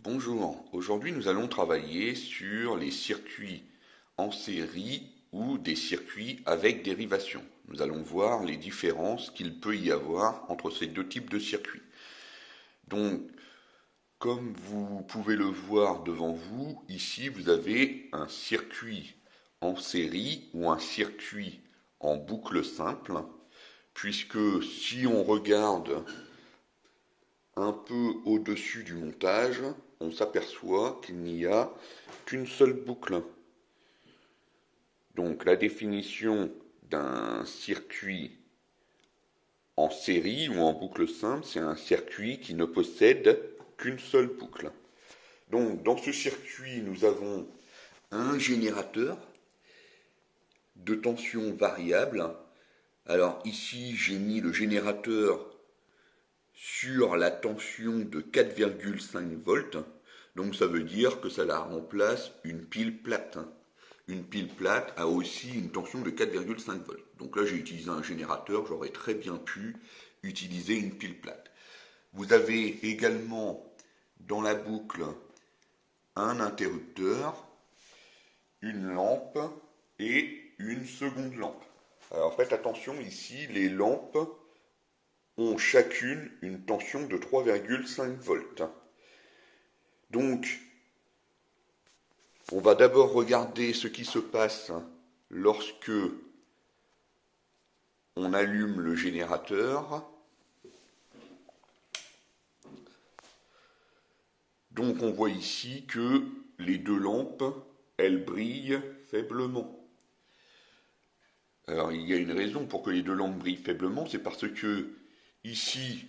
Bonjour, aujourd'hui nous allons travailler sur les circuits en série ou des circuits avec dérivation. Nous allons voir les différences qu'il peut y avoir entre ces deux types de circuits. Donc, comme vous pouvez le voir devant vous, ici vous avez un circuit en série ou un circuit en boucle simple, puisque si on regarde un peu au-dessus du montage, on s'aperçoit qu'il n'y a qu'une seule boucle. Donc la définition d'un circuit en série ou en boucle simple, c'est un circuit qui ne possède qu'une seule boucle. Donc dans ce circuit, nous avons un générateur de tension variable. Alors ici, j'ai mis le générateur sur la tension de 4,5 volts. Donc ça veut dire que ça la remplace une pile plate. Une pile plate a aussi une tension de 4,5 volts. Donc là j'ai utilisé un générateur, j'aurais très bien pu utiliser une pile plate. Vous avez également dans la boucle un interrupteur, une lampe et une seconde lampe. Alors faites attention ici, les lampes ont chacune une tension de 3,5 volts. Donc, on va d'abord regarder ce qui se passe lorsque on allume le générateur. Donc, on voit ici que les deux lampes, elles brillent faiblement. Alors, il y a une raison pour que les deux lampes brillent faiblement, c'est parce que ici,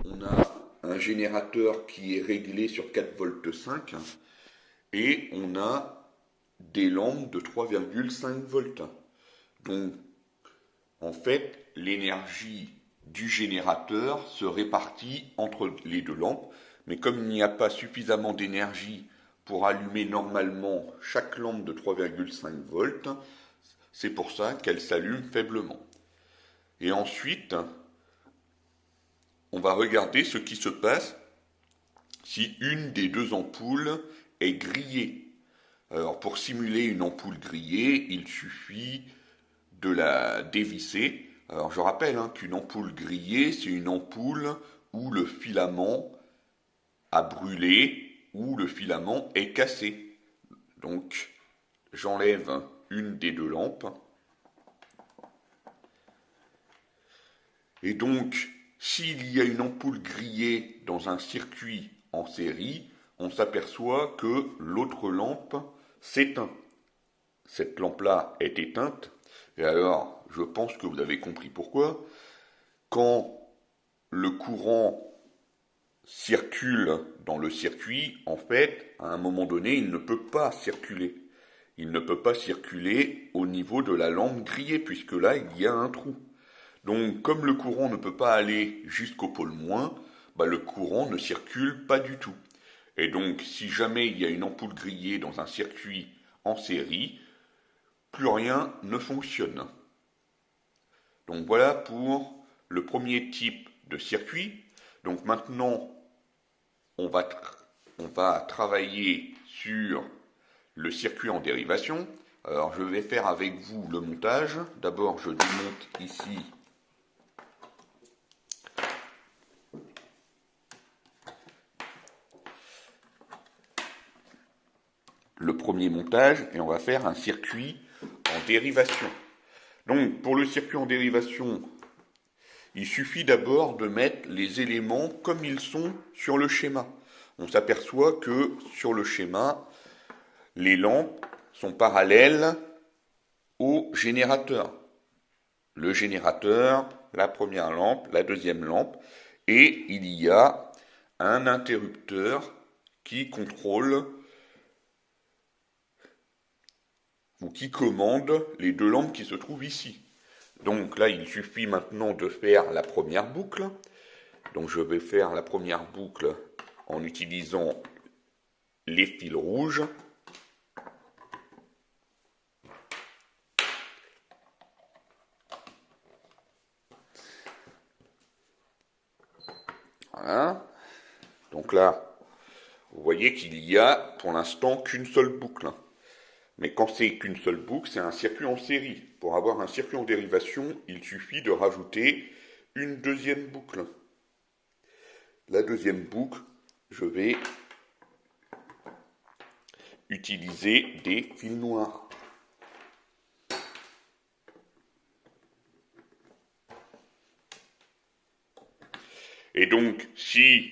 on a un générateur qui est réglé sur 4,5 volts et on a des lampes de 3,5 volts. Donc, en fait, l'énergie du générateur se répartit entre les deux lampes, mais comme il n'y a pas suffisamment d'énergie pour allumer normalement chaque lampe de 3,5 volts, c'est pour ça qu'elle s'allume faiblement. Et ensuite, on va regarder ce qui se passe si une des deux ampoules est grillée. Alors pour simuler une ampoule grillée, il suffit de la dévisser. Alors je rappelle qu'une ampoule grillée, c'est une ampoule où le filament a brûlé, où le filament est cassé. Donc j'enlève une des deux lampes. Et donc, s'il y a une ampoule grillée dans un circuit en série, on s'aperçoit que l'autre lampe s'éteint. Cette lampe-là est éteinte. Et alors, je pense que vous avez compris pourquoi. Quand le courant circule dans le circuit, en fait, à un moment donné, il ne peut pas circuler. Il ne peut pas circuler au niveau de la lampe grillée, puisque là, il y a un trou. Donc, comme le courant ne peut pas aller jusqu'au pôle moins, le courant ne circule pas du tout. Et donc, si jamais il y a une ampoule grillée dans un circuit en série, plus rien ne fonctionne. Donc voilà pour le premier type de circuit. Donc maintenant, on va travailler sur le circuit en dérivation. Alors je vais faire avec vous le montage. D'abord, je démonte ici le premier montage et on va faire un circuit en dérivation. Donc pour le circuit en dérivation, il suffit d'abord de mettre les éléments comme ils sont sur le schéma. On s'aperçoit que sur le schéma, les lampes sont parallèles au générateur. Le générateur, la première lampe, la deuxième lampe, et il y a un interrupteur qui contrôle ou qui commande les deux lampes qui se trouvent ici. Donc là, il suffit maintenant de faire la première boucle. Donc je vais faire la première boucle en utilisant les fils rouges. Voilà. Donc là, vous voyez qu'il y a pour l'instant qu'une seule boucle. Mais quand c'est qu'une seule boucle, c'est un circuit en série. Pour avoir un circuit en dérivation, il suffit de rajouter une deuxième boucle. La deuxième boucle, je vais utiliser des fils noirs. Et donc, si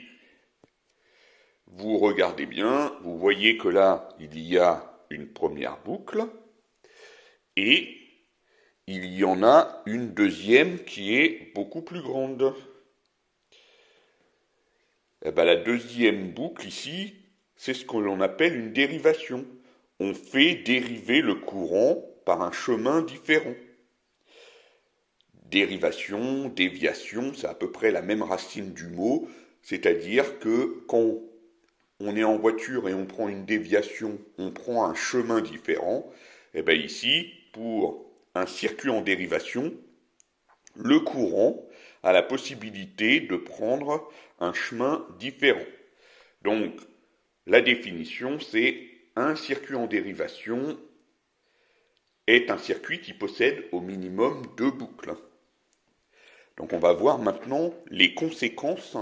vous regardez bien, vous voyez que là, il y a une première boucle et il y en a une deuxième qui est beaucoup plus grande. Et bien, la deuxième boucle ici, c'est ce que l'on appelle une dérivation. On fait dériver le courant par un chemin différent. Dérivation, déviation, c'est à peu près la même racine du mot, c'est-à-dire que quand on est en voiture et on prend une déviation, on prend un chemin différent, et bien ici, pour un circuit en dérivation, le courant a la possibilité de prendre un chemin différent. Donc, la définition, c'est un circuit en dérivation est un circuit qui possède au minimum deux boucles. Donc on va voir maintenant les conséquences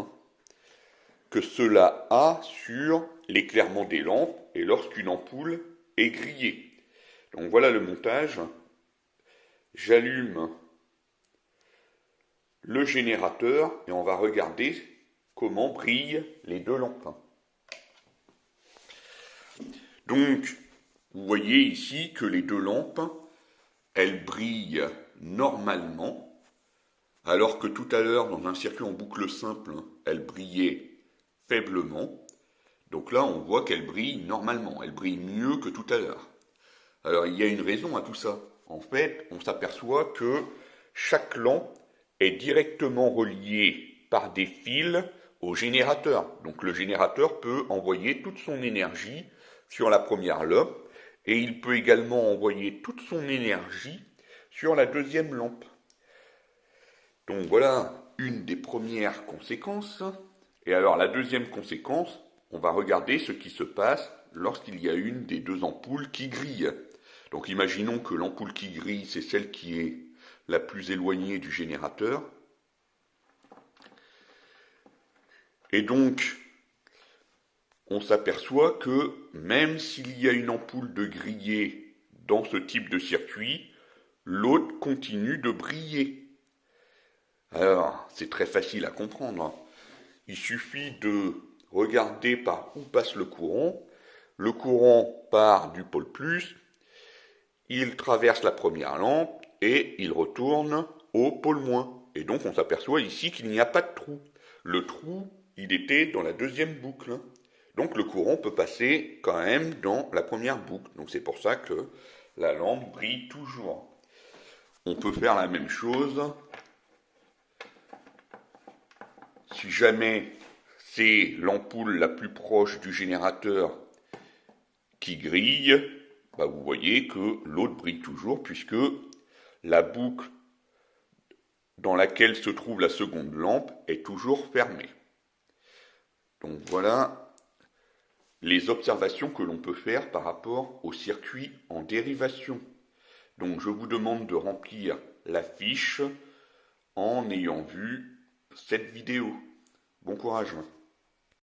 que cela a sur l'éclairement des lampes et lorsqu'une ampoule est grillée. Donc voilà le montage. J'allume le générateur et on va regarder comment brillent les deux lampes. Donc, vous voyez ici que les deux lampes, elles brillent normalement, alors que tout à l'heure, dans un circuit en boucle simple, elles brillaient faiblement. Donc là, on voit qu'elles brillent normalement, elles brillent mieux que tout à l'heure. Alors, il y a une raison à tout ça. En fait, on s'aperçoit que chaque lampe est directement reliée par des fils au générateur. Donc le générateur peut envoyer toute son énergie sur la première lampe et il peut également envoyer toute son énergie sur la deuxième lampe. Donc voilà une des premières conséquences. Et alors la deuxième conséquence, on va regarder ce qui se passe lorsqu'il y a une des deux ampoules qui grille. Donc imaginons que l'ampoule qui grille, c'est celle qui est la plus éloignée du générateur. Et donc, on s'aperçoit que même s'il y a une ampoule de grillée dans ce type de circuit, l'autre continue de briller. Alors, c'est très facile à comprendre. Il suffit de regarder par où passe le courant. Le courant part du pôle plus, il traverse la première lampe et il retourne au pôle moins. Et donc on s'aperçoit ici qu'il n'y a pas de trou. Le trou, il était dans la deuxième boucle. Donc le courant peut passer quand même dans la première boucle. Donc c'est pour ça que la lampe brille toujours. On peut faire la même chose. Si jamais c'est l'ampoule la plus proche du générateur qui grille, bah vous voyez que l'autre brille toujours puisque la boucle dans laquelle se trouve la seconde lampe est toujours fermée. Donc voilà les observations que l'on peut faire par rapport au circuit en dérivation. Donc je vous demande de remplir la fiche en ayant vu cette vidéo. Bon courage.